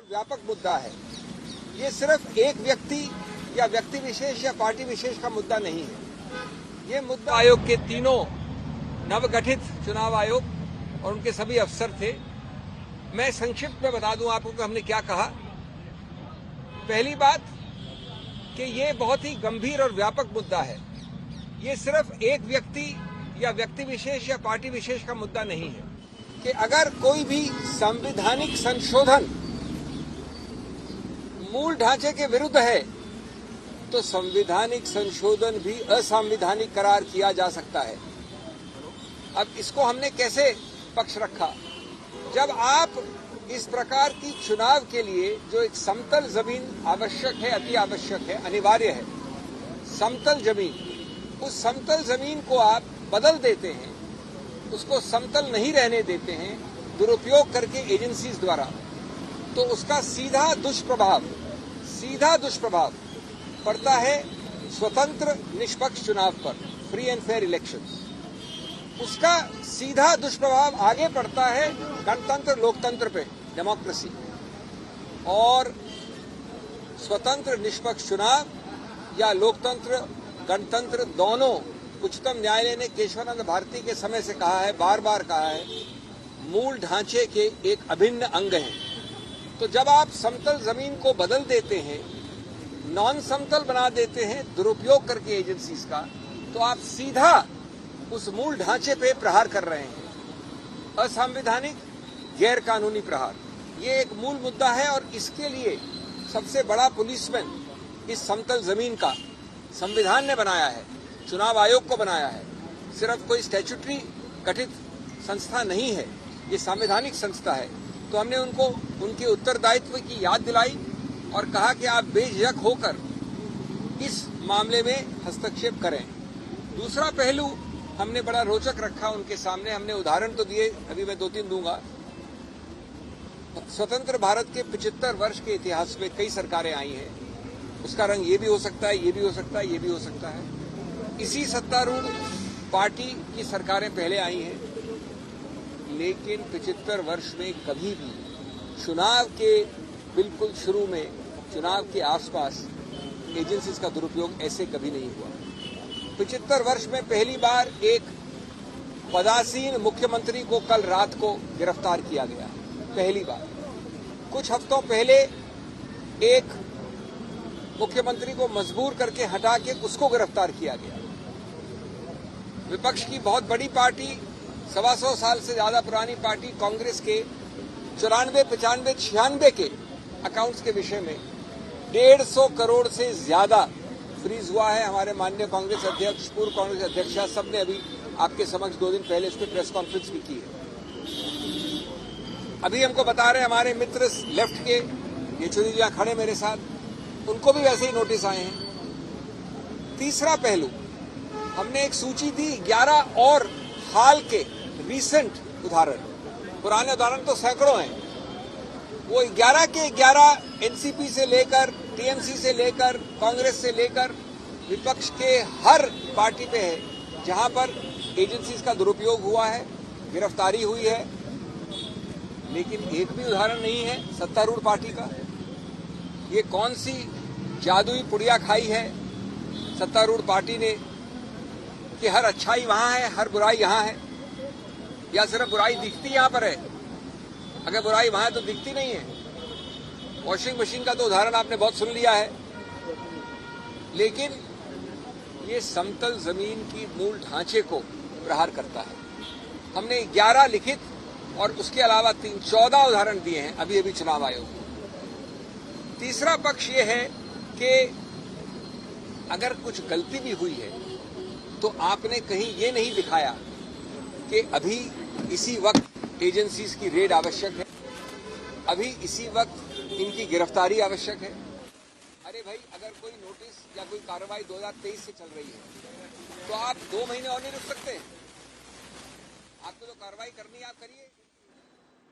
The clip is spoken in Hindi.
व्यापक मुद्दा है। ये सिर्फ एक व्यक्ति या व्यक्ति विशेष या पार्टी विशेष का मुद्दा नहीं है। ये मुद्दा आयोग के तीनों नवगठित चुनाव आयोग और उनके सभी अफसर थे। मैं संक्षिप्त में बता दूं आपको कि हमने क्या कहा। पहली बात कि ये बहुत ही गंभीर और व्यापक मुद्दा है। ये सिर्फ एक व्यक्ति या व्यक्ति विशेष या पार्टी विशेष का मुद्दा नहीं है कि अगर कोई भी संवैधानिक संशोधन मूल ढांचे के विरुद्ध है तो संवैधानिक संशोधन भी असंवैधानिक करार किया जा सकता है। अब इसको हमने कैसे पक्ष रखा? जब आप इस प्रकार की चुनाव के लिए जो एक समतल जमीन आवश्यक है, अति आवश्यक है, अनिवार्य है, समतल जमीन, उस समतल जमीन को आप बदल देते हैं, उसको समतल नहीं रहने देते हैं दुरुपयोग करके एजेंसीज द्वारा, तो उसका सीधा दुष्प्रभाव पड़ता है स्वतंत्र निष्पक्ष चुनाव पर, फ्री एंड फेयर इलेक्शंस। उसका सीधा दुष्प्रभाव आगे पड़ता है गणतंत्र लोकतंत्र पे, डेमोक्रेसी। और स्वतंत्र निष्पक्ष चुनाव या लोकतंत्र गणतंत्र दोनों उच्चतम न्यायालय ने केशवानंद भारती के समय से कहा है, बार बार कहा है, मूल ढांचे के एक अभिन्न अंग हैं। तो जब आप समतल जमीन को बदल देते हैं, नॉन समतल बना देते हैं दुरुपयोग करके एजेंसीज का, तो आप सीधा उस मूल ढांचे पे प्रहार कर रहे हैं, असंवैधानिक गैर कानूनी प्रहार। ये एक मूल मुद्दा है और इसके लिए सबसे बड़ा पुलिसमैन इस समतल जमीन का संविधान ने बनाया है, चुनाव आयोग को बनाया है। सिर्फ कोई स्टैट्यूटरी गठित संस्था नहीं है, ये संवैधानिक संस्था है। तो हमने उनको उनके उत्तरदायित्व की याद दिलाई और कहा कि आप बेझिझक होकर इस मामले में हस्तक्षेप करें। दूसरा पहलू हमने बड़ा रोचक रखा उनके सामने। हमने उदाहरण तो दिए, अभी मैं 2-3 दूंगा। स्वतंत्र भारत के 75 वर्ष के इतिहास में कई सरकारें आई हैं। उसका रंग ये भी हो सकता है, ये भी हो सकता है, ये भी हो सकता है। इसी सत्तारूढ़ पार्टी की सरकारें पहले आई हैं, लेकिन 75 वर्ष में कभी भी चुनाव के बिल्कुल शुरू में, चुनाव के आसपास एजेंसीज का दुरुपयोग ऐसे कभी नहीं हुआ। 75 वर्ष में पहली बार एक पदासीन मुख्यमंत्री को कल रात को गिरफ्तार किया गया, पहली बार। कुछ हफ्तों पहले एक मुख्यमंत्री को मजबूर करके हटा के उसको गिरफ्तार किया गया। विपक्ष की बहुत बड़ी पार्टी, 125 साल से ज्यादा पुरानी पार्टी कांग्रेस के 94, 95, 96 के अकाउंट्स के विषय में 150 करोड़ से ज्यादा फ्रीज हुआ है। हमारे माननीय कांग्रेस अध्यक्ष, पूर्व कांग्रेस अध्यक्षा, सबने अभी आपके समक्ष 2 दिन पहले इस पर प्रेस कॉन्फ्रेंस भी की है। अभी हमको बता रहे हमारे मित्र लेफ्ट के, येचुरी जी खड़े मेरे साथ, उनको भी वैसे ही नोटिस आए हैं। तीसरा पहलू, हमने एक सूची दी 11 और हाल के रीसेंट उदाहरण। पुराने उदाहरण तो सैकड़ों हैं। वो 11 के 11 एनसीपी से लेकर, टीएमसी से लेकर, कांग्रेस से लेकर विपक्ष के हर पार्टी पे है जहां पर एजेंसीज का दुरुपयोग हुआ है, गिरफ्तारी हुई है। लेकिन एक भी उदाहरण नहीं है सत्तारूढ़ पार्टी का। ये कौन सी जादुई पुड़िया खाई है सत्तारूढ़ पार्टी ने कि हर अच्छाई वहां है, हर बुराई यहां है? या सिर्फ बुराई दिखती यहां पर है? अगर बुराई वहां है तो दिखती नहीं है। वॉशिंग मशीन का तो उदाहरण आपने बहुत सुन लिया है। लेकिन ये समतल जमीन की मूल ढांचे को प्रहार करता है। हमने 11 लिखित और उसके अलावा 14 उदाहरण दिए हैं अभी अभी चुनाव आयोग को। तीसरा पक्ष ये है कि अगर कुछ गलती भी हुई है तो आपने कहीं ये नहीं दिखाया कि अभी इसी वक्त एजेंसीज की रेड आवश्यक है, अभी इसी वक्त इनकी गिरफ्तारी आवश्यक है। अरे भाई, अगर कोई नोटिस या कोई कार्रवाई 2023 से चल रही है तो आप 2 महीने और नहीं रुक सकते? आपको जो कार्रवाई करनी है आप करिए।